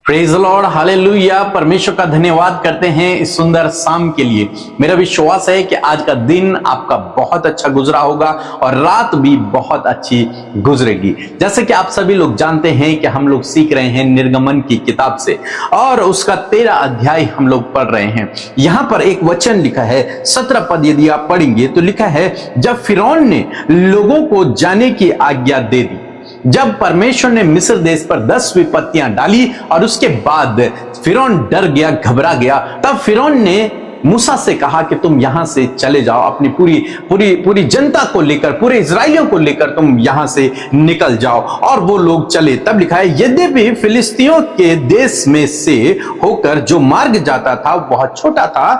Praise the Lord, hallelujah. परमेश्वर का धन्यवाद करते हैं इस सुंदर शाम के लिए। मेरा विश्वास है कि आज का दिन आपका बहुत अच्छा गुजरा होगा और रात भी बहुत अच्छी गुजरेगी। जैसे कि आप सभी लोग जानते हैं कि हम लोग सीख रहे हैं निर्गमन की किताब से और उसका 13 अध्याय हम लोग पढ़ रहे हैं। यहां पर एक वचन लिखा है, 17 पद यदि आप पढ़ेंगे तो लिखा है, जब फिरौन ने लोगों को जाने की आज्ञा दे दी, जब परमेश्वर ने मिस्र देश पर 10 विपत्तियां डाली और उसके बाद फिरौन डर गया, घबरा गया, तब फिरौन ने मूसा से कहा कि तुम यहां से चले जाओ, अपनी पूरी जनता को लेकर, पूरे इजराइलियों को लेकर तुम यहां से निकल जाओ। और वो लोग चले। तब लिखा है, यद्यपि फिलिस्तियों के देश में से होकर जो मार्ग जाता था बहुत छोटा था,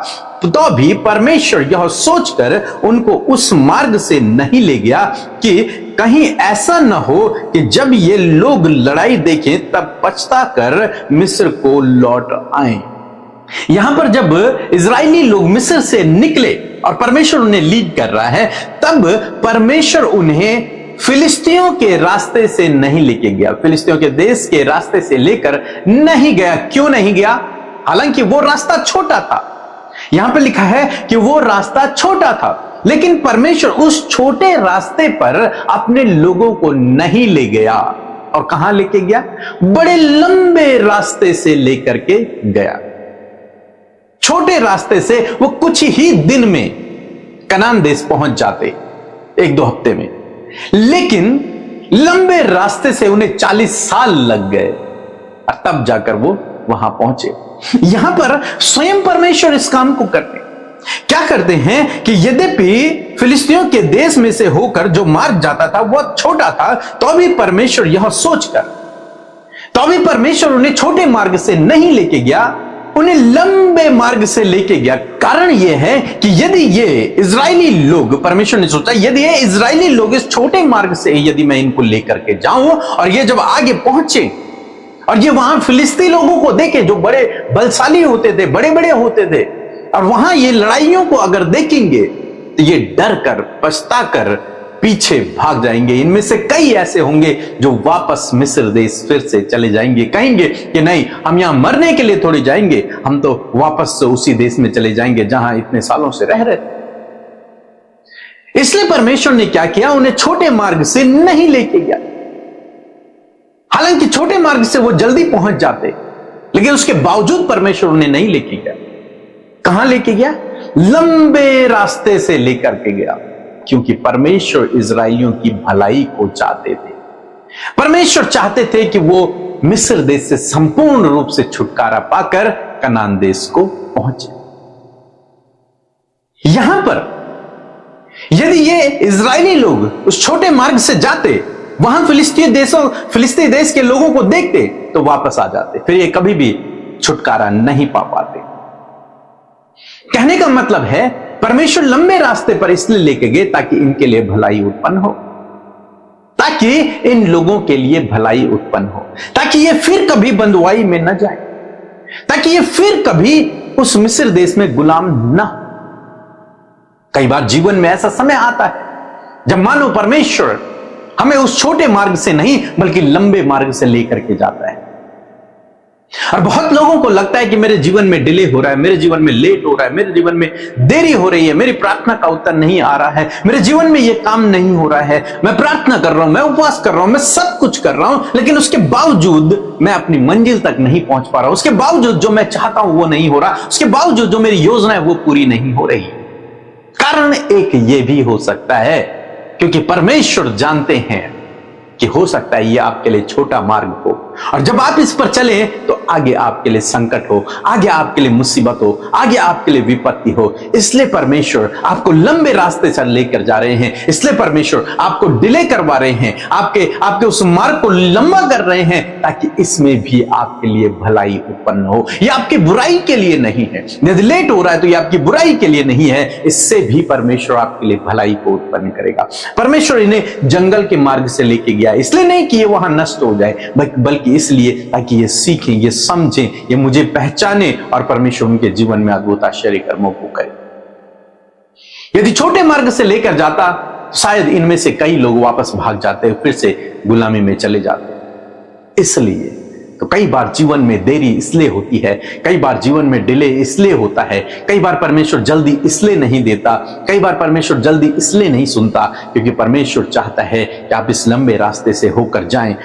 तो भी परमेश्वर यह सोचकर उनको उस मार्ग से नहीं ले गया कि कहीं ऐसा न हो कि जब ये लोग लड़ाई देखें तब पछता कर मिस्र को लौट आए। यहां पर जब इजरायली लोग मिस्र से निकले और परमेश्वर उन्हें लीड कर रहा है, तब परमेश्वर उन्हें फिलिस्तियों के रास्ते से नहीं लेके गया, फिलिस्तियों के देश के रास्ते से लेकर नहीं गया। क्यों नहीं गया? हालांकि वो रास्ता छोटा था। यहां पर लिखा है कि वो रास्ता छोटा था, लेकिन परमेश्वर उस छोटे रास्ते पर अपने लोगों को नहीं ले गया। और कहां लेके गया? बड़े लंबे रास्ते से लेकर के गया। छोटे रास्ते से वो कुछ ही दिन में कनान देश पहुंच जाते, 1-2 हफ्ते में, लेकिन लंबे रास्ते से उन्हें 40 साल लग गए और तब जाकर वो वहां पहुंचे। यहां पर स्वयं परमेश्वर इस काम को करते क्या करते हैं कि यद्यपि फिलिस्तियों के देश में से होकर जो मार्ग जाता था वह छोटा था, तो भी परमेश्वर यह सोचकर, तो भी परमेश्वर उन्हें छोटे मार्ग से नहीं लेके गया, उन्हें लंबे मार्ग से लेके गया। कारण यह है कि यदि ये इजरायली लोग, परमेश्वर ने सोचा, यदि ये इजरायली लोग इस छोटे मार्ग से यदि मैं इनको लेकर के जाऊं और ये जब आगे पहुंचे और ये वहां फिलिस्ती लोगों को देखे जो बड़े बलशाली होते थे, बड़े बड़े होते थे, और वहां ये लड़ाइयों को अगर देखेंगे तो ये डर कर, पछता कर पीछे भाग जाएंगे। इनमें से कई ऐसे होंगे जो वापस मिस्र देश फिर से चले जाएंगे, कहेंगे कि नहीं, हम यहां मरने के लिए थोड़ी जाएंगे, हम तो वापस से उसी देश में चले जाएंगे जहां इतने सालों से रह रहे थे। इसलिए परमेश्वर ने क्या किया? उन्हें छोटे मार्ग से नहीं लेके गया। हालांकि छोटे मार्ग से वो जल्दी पहुंच जाते, लेकिन उसके बावजूद परमेश्वर उन्हें नहीं लेके गया। कहां लेके गया? लंबे रास्ते से लेकर के गया, क्योंकि परमेश्वर इजराइलियों की भलाई को चाहते थे। परमेश्वर चाहते थे कि वो मिस्र देश से संपूर्ण रूप से छुटकारा पाकर कनान देश को पहुंचे। यहां पर यदि ये इजरायली लोग उस छोटे मार्ग से जाते, वहां फिलिस्ती देश के लोगों को देखते, तो वापस आ जाते, फिर ये कभी भी छुटकारा नहीं पा पाते। कहने का मतलब है, परमेश्वर लंबे रास्ते पर इसलिए लेके गए ताकि इनके लिए भलाई उत्पन्न हो, ताकि इन लोगों के लिए भलाई उत्पन्न हो, ताकि ये फिर कभी बंधुआई में न जाए, ताकि ये फिर कभी उस मिस्र देश में गुलाम न हो। कई बार जीवन में ऐसा समय आता है जब मानो परमेश्वर हमें उस छोटे मार्ग से नहीं बल्कि लंबे मार्ग से लेकर के जाता है। और बहुत लोगों को लगता है कि मेरे जीवन में डिले हो रहा है, मेरे जीवन में लेट हो रहा है, मेरे जीवन में देरी हो रही है, मेरी प्रार्थना का उत्तर नहीं आ रहा है, मेरे जीवन में यह काम नहीं हो रहा है, मैं प्रार्थना कर रहा हूं, मैं उपवास कर रहा हूं, मैं सब कुछ कर रहा हूं, लेकिन उसके बावजूद मैं अपनी मंजिल तक नहीं पहुंच पा रहा हूं, उसके बावजूद जो मैं चाहता हूं वो नहीं हो रहा, उसके बावजूद जो मेरी योजना है वो पूरी नहीं हो रही। कारण एक ये भी हो सकता है क्योंकि परमेश्वर जानते हैं कि हो सकता है ये आपके लिए छोटा मार्ग हो, और जब आप इस पर चले तो आगे आपके लिए संकट हो, आगे आपके लिए मुसीबत हो, आगे आपके लिए विपत्ति हो। इसलिए परमेश्वर आपको लंबे रास्ते से लेकर जा रहे हैं, इसलिए परमेश्वर आपको डिले करवा रहे हैं, आपके उस मार्ग को लंबा कर रहे हैं, ताकि इसमें भी आपके लिए भलाई उत्पन्न हो। ये आपकी बुराई के लिए नहीं है। यदि लेट हो रहा है तो ये आपकी बुराई के लिए नहीं है, इससे भी परमेश्वर आपके लिए भलाई को उत्पन्न करेगा। परमेश्वर इन्हें जंगल के मार्ग से लेके गया, इसलिए नहीं कि ये वहां नष्ट हो जाए, बल्कि इसलिए ताकि ये सीखें, ये समझें, ये मुझे पहचाने और परमेश्वर उनके जीवन में अद्भुत आश्चर्य कर्मों को करे। यदि छोटे मार्ग से लेकर जाता, शायद इनमें से कई लोग वापस भाग जाते, फिर से गुलामी में चले जाते। इसलिए तो कई बार जीवन में देरी इसलिए होती है, कई बार जीवन में डिले इसलिए होता है, कई बार परमेश्वर जल्दी इसलिए नहीं देता, कई बार परमेश्वर जल्दी इसलिए नहीं सुनता क्योंकि परमेश्वर चाहता है कि आप इस लंबे रास्ते से होकर जाएं।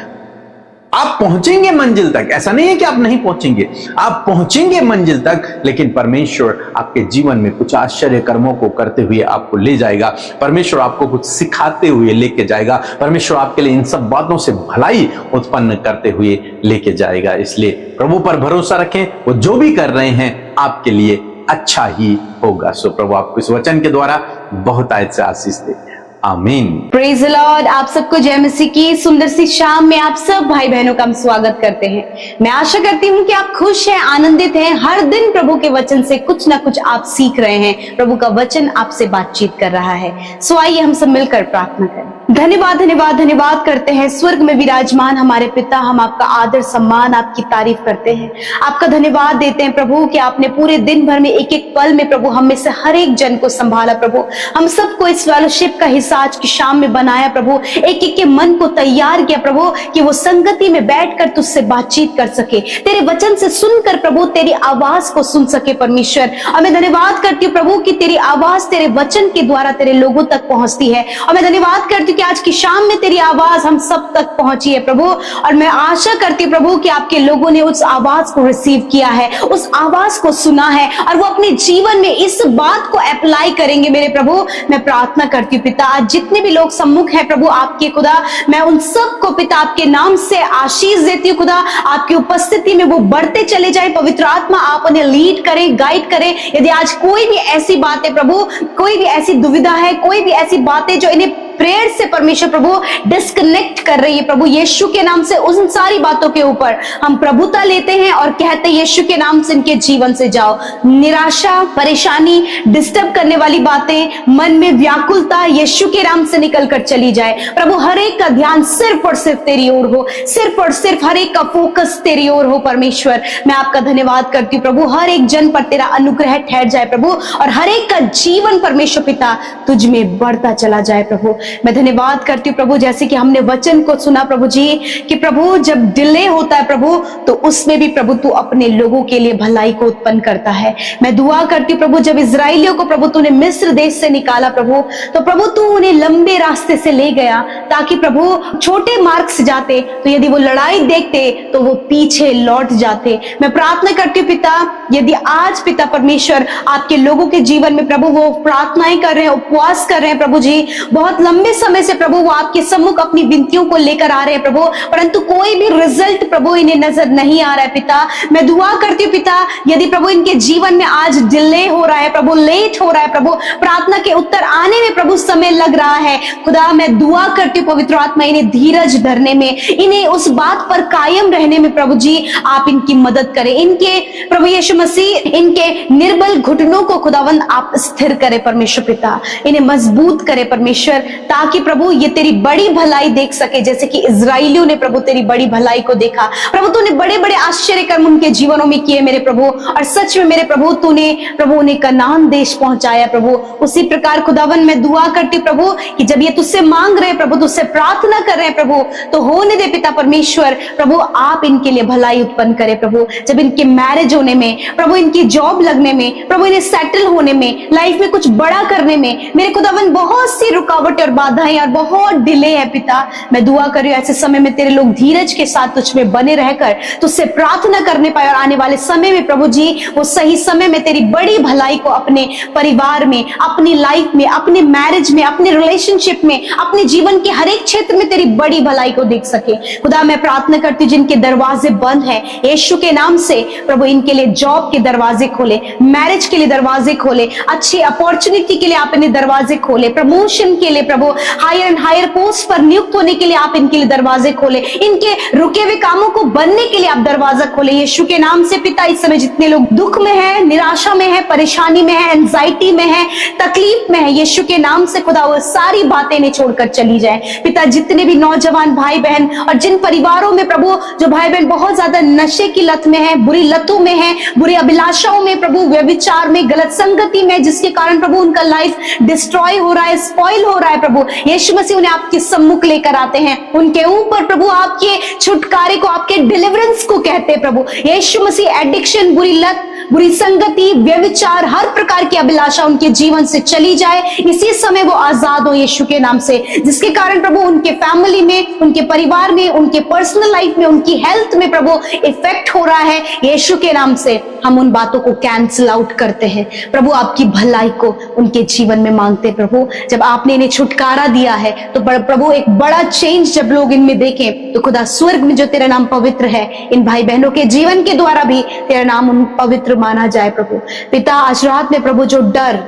आप पहुंचेंगे मंजिल तक, ऐसा नहीं है कि आप नहीं पहुंचेंगे, आप पहुंचेंगे मंजिल तक, लेकिन परमेश्वर आपके जीवन में कुछ आश्चर्य कर्मों को करते हुए आपको ले जाएगा। परमेश्वर आपको कुछ सिखाते हुए लेके जाएगा। परमेश्वर आपके लिए इन सब बातों से भलाई उत्पन्न करते हुए लेके जाएगा। इसलिए प्रभु पर भरोसा रखें, वो जो भी कर रहे हैं आपके लिए अच्छा ही होगा। सो प्रभु आपको इस वचन के द्वारा बहुत आशीष दे। आमीन। Praise the Lord. आप सबको जय मसीह की सुंदर सी शाम में आप सब भाई बहनों का हम स्वागत करते हैं। मैं आशा करती हूँ कि आप खुश हैं, आनंदित हैं। हर दिन प्रभु के वचन से कुछ ना कुछ आप सीख रहे हैं। प्रभु का वचन आपसे बातचीत कर रहा है। सो आइए हम सब मिलकर प्रार्थना करें। धन्यवाद धन्यवाद धन्यवाद करते हैं स्वर्ग में विराजमान हमारे पिता, हम आपका आदर सम्मान आपकी तारीफ करते हैं। आपका धन्यवाद देते हैं प्रभु कि आपने पूरे दिन भर में एक एक पल में प्रभु हम में से हर एक जन को संभाला। प्रभु हम सबको इस फेलोशिप का हिस्सा आज की शाम में बनाया। प्रभु एक एक के मन को तैयार किया प्रभु कि वो संगति में बैठकर तुझसे बातचीत कर सके, तेरे वचन से सुनकर प्रभु तेरी आवाज को सुन सके। परमेश्वर और मैं धन्यवाद करती हूँ प्रभु कि तेरी आवाज तेरे वचन के द्वारा तेरे लोगों तक पहुंचती है। और मैं धन्यवाद करती हूँ कि आज की शाम में तेरी आवाज हम सब तक पहुंची है प्रभु। और मैं आशा करती हूँ प्रभु कि आपके लोगों ने उस आवाज को रिसीव किया है, उस आवाज को सुना है और वो अपने जीवन में इस बात को अप्लाई करेंगे। मेरे प्रभु मैं प्रार्थना करती हूँ पिता, आज जितने भी लोग सम्मुख है प्रभु आपके खुदा, मैं उन सब को पिता आपके नाम से आशीष देती हूँ खुदा। आपकी उपस्थिति में वो बढ़ते चले जाए। पवित्र आत्मा आप उन्हें लीड करें, गाइड करें। यदि आज कोई भी ऐसी बात है प्रभु, कोई भी ऐसी दुविधा है, कोई भी ऐसी बातें जो इन्हें प्रेयर से परमेश्वर प्रभु डिस्कनेक्ट कर रही है प्रभु, यीशु के नाम से उन सारी बातों के ऊपर हम प्रभुता लेते हैं और कहते हैं यीशु के नाम से इनके जीवन से जाओ। निराशा, परेशानी, डिस्टर्ब करने वाली बातें, मन में व्याकुलता यीशु के नाम से निकल कर चली जाए प्रभु। हर एक का ध्यान सिर्फ और सिर्फ तेरी ओर हो, सिर्फ और सिर्फ हर एक का फोकस तेरी ओर हो। परमेश्वर मैं आपका धन्यवाद करती हूँ प्रभु, हर एक जन पर तेरा अनुग्रह ठहर जाए प्रभु और हर एक का जीवन परमेश्वर पिता तुझ में बढ़ता चला जाए प्रभु। मैं धन्यवाद करती हूँ प्रभु, जैसे कि हमने वचन को सुना प्रभु जी कि प्रभु जब डिले होता है प्रभु तो उसमें भी प्रभु तू अपने लोगों के लिए भलाई को उत्पन्न करता है। मैं दुआ करती हूँ प्रभु, जब इजराइलियों को प्रभु तूने मिस्र देश से निकाला प्रभु, तो प्रभु तू उन्हें लंबे रास्ते से ले गया ताकि प्रभु छोटे मार्ग से जाते तो यदि वो लड़ाई देखते तो वो पीछे लौट जाते। मैं प्रार्थना करती हूँ पिता, यदि आज पिता परमेश्वर आपके लोगों के जीवन में प्रभु वो प्रार्थनाएं कर रहे हैं, उपवास कर रहे हैं प्रभु जी, बहुत लंबे समय से प्रभु वो आपके सम्मुख अपनी विनतियों को लेकर आ रहे हैं प्रभु, परंतु कोई भी रिजल्ट प्रभु इन्हें नजर नहीं आ रहा है पिता। मैं दुआ करती हूँ पिता, यदि प्रभु इनके जीवन में आज डिले हो रहा है प्रभु, लेट हो रहा है प्रभु, प्रार्थना के उत्तर आने में प्रभु समय लग रहा है खुदा, मैं दुआ करती हूँ पवित्र आत्मा इन्हें धीरज धरने में, इन्हें उस बात पर कायम रहने में प्रभु जी आप इनकी मदद करें। इनके प्रभु यीशु मसीह इनके निर्बल घुटनों को खुदावंद आप स्थिर करें परमेश्वर पिता, इन्हें मजबूत करें परमेश्वर, ताकि प्रभु ये तेरी बड़ी भलाई देख सके जैसे कि इजराइलियों ने प्रभु तेरी बड़ी भलाई को देखा प्रभु। तूने बड़े बड़े आश्चर्य कर्म उनके जीवनों में किए मेरे प्रभु, और सच में मेरे प्रभु तूने प्रभु उन्हें कनान देश पहुंचाया प्रभु। उसी प्रकार खुदावन मैं दुआ करती प्रभु कि जब ये तुझसे मांग रहे प्रभु, तुझसे प्रार्थना कर रहे हैं प्रभु, तो होने दे पिता परमेश्वर प्रभु आप इनके लिए भलाई उत्पन्न करे प्रभु। जब इनके मैरिज होने में प्रभु, इनकी जॉब लगने में प्रभु, इन्हें सेटल होने में, लाइफ में कुछ बड़ा करने में मेरे खुदावन बहुत सी रुकावटें और बाधाएं और बहुत डिले है पिता। मैं दुआ कर रही हूं ऐसे समय में तेरे लोग धीरज के साथ तुझ में बने रहकर तुझसे प्रार्थना करने पाए और आने वाले समय में प्रभु जी वो सही समय में तेरी बड़ी भलाई को अपने परिवार में, अपनी लाइफ में, अपने मैरिज में, अपने रिलेशनशिप में, अपने जीवन के हर एक क्षेत्र में तेरी बड़ी भलाई को देख सके खुदा। मैं प्रार्थना करती हूँ जिनके दरवाजे बंद हैं यीशु के नाम से प्रभु इनके लिए जॉब के दरवाजे खोले, मैरिज के लिए दरवाजे खोले, अच्छी अपॉर्चुनिटी के लिए आप इन्हें दरवाजे खोले, प्रमोशन के लिए प्रभु, हायर एंड हायर पोस्ट पर नियुक्त होने के लिए आप इनके लिए दरवाजे खोले, इनके रुके हुए कामों को बनने के लिए आप दरवाजा खोले यीशु के नाम से पिता। इस समय जितने लोग दुख में है, निराशा में है, परेशानी में है, एंजाइटी में है, तकलीफ में है, यीशु के नाम से खुदा वो सारी बातें इन्हें छोड़कर चली जाए पिता। जितने भी नौजवान भाई बहन और जिन परिवारों में प्रभु जो भाई बहन बहुत ज्यादा नशे की लत में है, बुरी लतों में है, बुरी अभिलाषाओं में प्रभु, व्यभिचार में, गलत संगति में, जिसके कारण प्रभु उनका लाइफ डिस्ट्रॉय हो रहा है, स्पॉइल हो रहा है प्रभु, प्रभु यीशु मसीह उन्हें आपके सम्मुख लेकर आते हैं, उनके ऊपर प्रभु आपके छुटकारे को, आपके डिलीवरेंस को कहते हैं प्रभु यीशु मसीह। एडिक्शन, बुरी लत, बुरी संगति, व्यभिचार, हर प्रकार की अभिलाषा उनके जीवन से चली जाए, इसी समय वो आजाद हो यीशु के नाम से, जिसके कारण प्रभु उनके फैमिली में, उनके परिवार में, उनके पर्सनल लाइफ में, उनकी हेल्थ में प्रभु इफेक्ट हो रहा है यीशु के नाम से। हम उन बातों को कैंसिल आउट करते हैं प्रभु, आपकी भलाई को उनके जीवन में मांगते हैं प्रभु। जब आपने इन्हें छुटकारा दिया है तो प्रभु एक बड़ा चेंज जब लोग इनमें देखें तो खुदा स्वर्ग में जो तेरा नाम पवित्र है, इन भाई बहनों के जीवन के द्वारा भी तेरा नाम पवित्र माना जाए प्रभु। पिता, आज रात में प्रभु जो डर,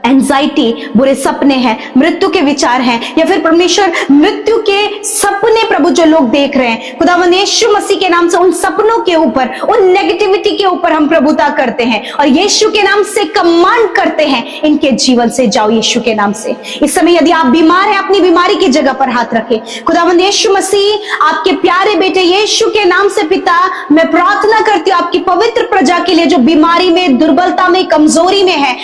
एंजाइटी, बुरे सपने हैं, मृत्यु के विचार हैं, या फिर परमेश्वर मृत्यु के सपने प्रभु जो लोग देख रहे हैं, खुदावंद यीशु मसीह के नाम से उन सपनों के ऊपर, उन नेगेटिविटी के ऊपर हम प्रभुता करते हैं और यीशु के नाम से कमांड करते हैं, इनके जीवन से जाओ यीशु के नाम से। इस समय यदि आप बीमार हैं, अपनी बीमारी की जगह पर हाथ रखें। खुदावंद यीशु मसीह, आपके प्यारे बेटे यीशु के नाम से पिता, मैं प्रार्थना करती हूँ आपकी पवित्र प्रजा के लिए जो बीमारी में, दुर्बलता में, कमजोरी में है,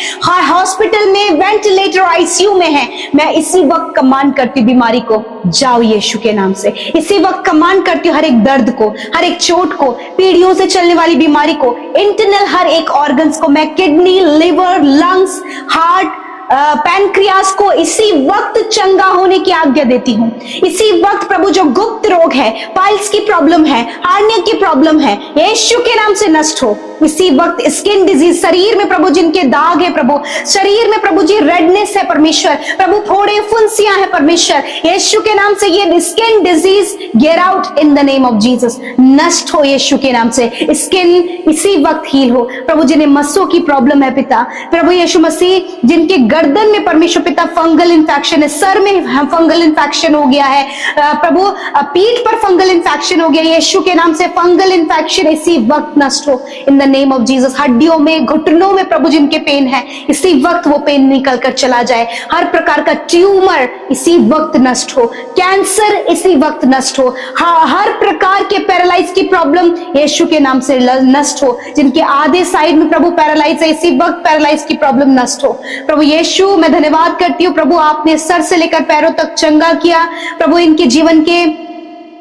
हॉस्पिटल में, वेंटिलेटर, आईसीयू में है, मैं इसी वक्त कमांड करती हूँ बीमारी को जाओ यीशु के नाम से। इसी वक्त कमांड करती हूँ हर एक दर्द को, हर एक चोट को, पीढ़ियों से चलने वाली बीमारी को, इंटरनल हर एक ऑर्गन्स को, मैं kidney, liver, lungs, heart, pancreas को इसी वक्त चंगा होने की आज्ञा देती हूँ। इसी वक्त प्रभु जो गुप्त रोग है, पाइल्स की प्रॉब्लम है, हार्निया की प्रॉब्लम है, यीशु के नाम से नष्ट हो। इसी वक्त स्किन डिजीज, शरीर में प्रभु जिनके दाग है प्रभु, शरीर में प्रभु जी रेडनेस है परमेश्वर, प्रभु फोड़े, फुंसियां है परमेश्वर, यीशु के नाम से ये skin disease get out in the name of Jesus, नष्ट हो यीशु के नाम से। स्किन इसी वक्त हील हो प्रभु। जिन्हें मस्सों की प्रॉब्लम है पिता, प्रभु यीशु मसीह, जिनके गर्दन में परमेश्वर पिता फंगल इन्फेक्शन है, सर में फंगल इन्फेक्शन हो गया है प्रभु, पीठ पर फंगल इन्फेक्शन हो गया, यीशु के नाम से फंगल इन्फेक्शन इसी वक्त नष्ट हो in the name of Jesus. हड्डियों में, घुटनों में प्रभु जिनके पेन है, इसी वक्त वो पेन निकल कर चला जाए। हर प्रकार का ट्यूमर इसी वक्त नष्ट हो, कैंसर इसी वक्त नष्ट हो, हर प्रकार के पैरालाइज की प्रॉब्लम यीशु के नाम से नष्ट हो। जिनके आधे साइड में प्रभु पैरालाइज है, इसी वक्त पैरालाइज की प्रॉब्लम नष्ट हो प्रभु यीशु। मैं धन्यवाद करती हूँ प्रभु, आपने सर से लेकर पैरों तक चंगा किया प्रभु, इनके जीवन के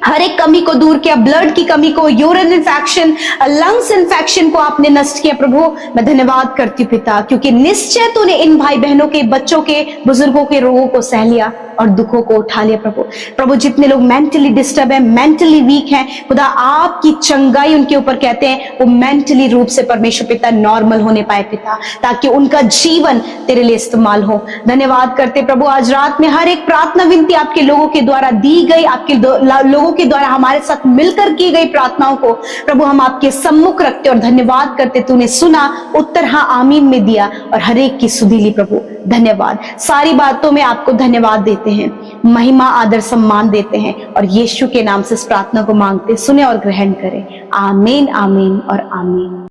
हर एक कमी को दूर किया, ब्लड की कमी को, यूरिन इन्फेक्शन, लंग्स इन्फेक्शन को आपने नष्ट किया प्रभु। मैं धन्यवाद करती हूँ पिता, क्योंकि निश्चय तूने इन भाई बहनों के, बच्चों के, बुजुर्गों के रोगों को सह लिया और दुखों को उठा लिया प्रभु। प्रभु जितने लोग मेंटली डिस्टर्ब है, मेंटली वीक हैं, खुदा आपकी चंगाई उनके ऊपर कहते हैं, वो मेंटली रूप से परमेश्वर पिता नॉर्मल होने पाए पिता, ताकि उनका जीवन तेरे लिए इस्तेमाल हो। धन्यवाद करते प्रभु, आज रात में हर एक प्रार्थना विनती आपके लोगों के द्वारा दी गई, आपके लोगों के द्वारा हमारे साथ मिलकर की गई प्रार्थनाओं को प्रभु हम आपके सम्मुख रखते और धन्यवाद करते, तूने सुना, उत्तर हाँ आमीन में दिया और हर एक की सुधी ली प्रभु। धन्यवाद, सारी बातों में आपको धन्यवाद देते हैं, महिमा, आदर, सम्मान देते हैं और यीशु के नाम से इस प्रार्थना को मांगते, सुने और ग्रहण करें। आमीन, आमीन और आमीन।